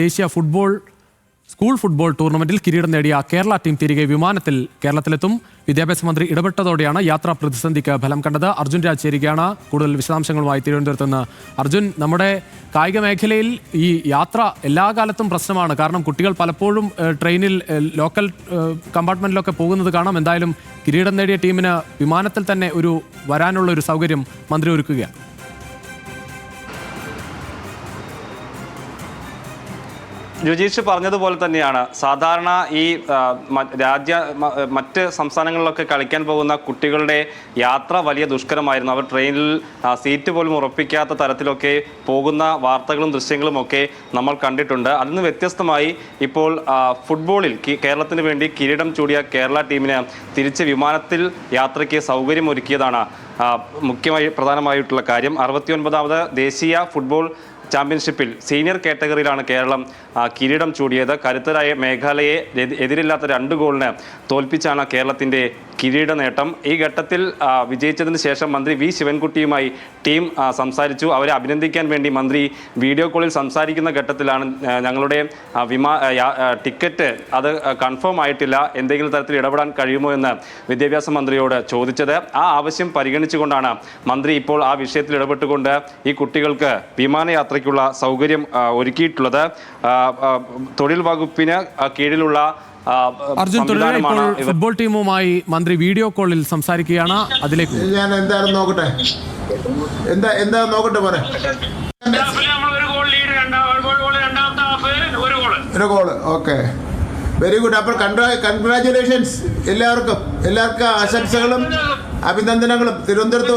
ദേശീയ school football ടൂർണമെന്റിൽ കിരീടം നേടിയ കേരള ടീം തിരികെ വിമാനത്തിൽ കേരളത്തിലെത്തും. വിദ്യാഭ്യാസ മന്ത്രി ഇടപെട്ടതോടെയാണ് യാത്രാ പ്രതിസന്ധിക്ക് ഫലം കണ്ടത്. അർജുൻ രാജ് ചേരുകയാണ് കൂടുതൽ വിശദാംശങ്ങളുമായി തിരുവനന്തപുരത്ത് നിന്ന്. അർജുൻ, നമ്മുടെ കായിക മേഖലയിൽ ഈ യാത്ര എല്ലാ കാലത്തും പ്രശ്നമാണ്. കാരണം കുട്ടികൾ പലപ്പോഴും ട്രെയിനിൽ ലോക്കൽ കമ്പാർട്ട്മെന്റിലൊക്കെ പോകുന്നത് കാണാം. എന്തായാലും കിരീടം നേടിയ ടീമിന് വിമാനത്തിൽ തന്നെ വരാനുള്ള ഒരു സൗകര്യം മന്ത്രി ഒരുക്കുകയാണ്. രുചീഷ് പറഞ്ഞതുപോലെ തന്നെയാണ് സാധാരണ ഈ മറ്റ് സംസ്ഥാനങ്ങളിലൊക്കെ കളിക്കാൻ പോകുന്ന കുട്ടികളുടെ യാത്ര വലിയ ദുഷ്കരമായിരുന്നു. അവർ ട്രെയിനിൽ സീറ്റ് പോലും ഉറപ്പിക്കാത്ത തരത്തിലൊക്കെ പോകുന്ന വാർത്തകളും ദൃശ്യങ്ങളും ഒക്കെ നമ്മൾ കണ്ടിട്ടുണ്ട്. അതിൽ നിന്ന് വ്യത്യസ്തമായി ഇപ്പോൾ ഫുട്ബോളിൽ കേരളത്തിന് വേണ്ടി കിരീടം ചൂടിയ കേരള ടീമിന് തിരിച്ച് വിമാനത്തിൽ യാത്രയ്ക്ക് സൗകര്യമൊരുക്കിയതാണ് പ്രധാനമായിട്ടുള്ള കാര്യം. 69ാമത് ദേശീയ ഫുട്ബോൾ ചാമ്പ്യൻഷിപ്പിൽ സീനിയർ കാറ്റഗറിയിലാണ് കേരളം കിരീടം ചൂടിയത്. കരുത്തരായ മേഘാലയെ എതിരില്ലാത്ത 2 ഗോളിന് തോൽപ്പിച്ചാണ് കേരളത്തിൻ്റെ കിരീട നേട്ടം. ഈ ഘട്ടത്തിൽ വിജയിച്ചതിന് ശേഷം മന്ത്രി വി ശിവൻകുട്ടിയുമായി ടീം സംസാരിച്ചു. അവരെ അഭിനന്ദിക്കാൻ വേണ്ടി മന്ത്രി വീഡിയോ കോളിൽ സംസാരിക്കുന്ന ഘട്ടത്തിലാണ് ഞങ്ങളുടെ ടിക്കറ്റ് അത് കൺഫേം ആയിട്ടില്ല, എന്തെങ്കിലും തരത്തിൽ ഇടപെടാൻ കഴിയുമോ എന്ന് വിദ്യാഭ്യാസ മന്ത്രിയോട് ചോദിച്ചത്. ആ ആവശ്യം പരിഗണിച്ചുകൊണ്ടാണ് മന്ത്രി ഇപ്പോൾ ആ വിഷയത്തിൽ ഇടപെട്ടുകൊണ്ട് ഈ കുട്ടികൾക്ക് വിമാനയാത്രയ്ക്കുള്ള സൗകര്യം ഒരുക്കിയിട്ടുള്ളത്. തൊഴിൽ വകുപ്പിന് കീഴിലുള്ള അർജുൻ, ഫുട്ബോൾ ടീമുമായി മന്ത്രി വീഡിയോ കോളിൽ സംസാരിക്കുകയാണ്. അതിലേക്ക് ഞാൻ എന്താണെന്ന് നോക്കട്ടെ, എന്താ നോക്കട്ടെ പറ. ഒരു ഗോള്, ഓക്കെ, വെരി ഗുഡ്. അപ്പോൾ കൺഗ്രാറ്റുലേഷൻസ് എല്ലാവർക്കും ആശംസകളും അഭിനന്ദനങ്ങളും. തിരുവനന്തപുരത്ത്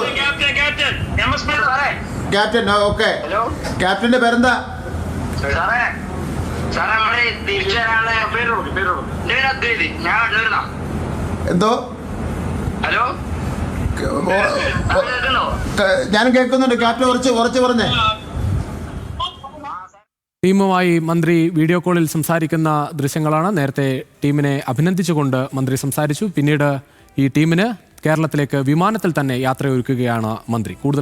ക്യാപ്റ്റൻ, ഓക്കെ, ക്യാപ്റ്റന്റെ പേരെന്താ? എന്തോ ഞാൻ കേൾക്കുന്നുണ്ട്. ക്യാപ്റ്റൻ കുറച്ച് പറഞ്ഞേ. ടീമുമായി മന്ത്രി വീഡിയോ കോളിൽ സംസാരിക്കുന്ന ദൃശ്യങ്ങളാണ്. നേരത്തെ ടീമിനെ അഭിനന്ദിച്ചുകൊണ്ട് മന്ത്രി സംസാരിച്ചു. പിന്നീട് ഈ ടീമിന് കേരളത്തിലേക്ക് വിമാനത്തിൽ തന്നെ യാത്രയൊരുക്കുകയാണ് മന്ത്രി. കൂടുതൽ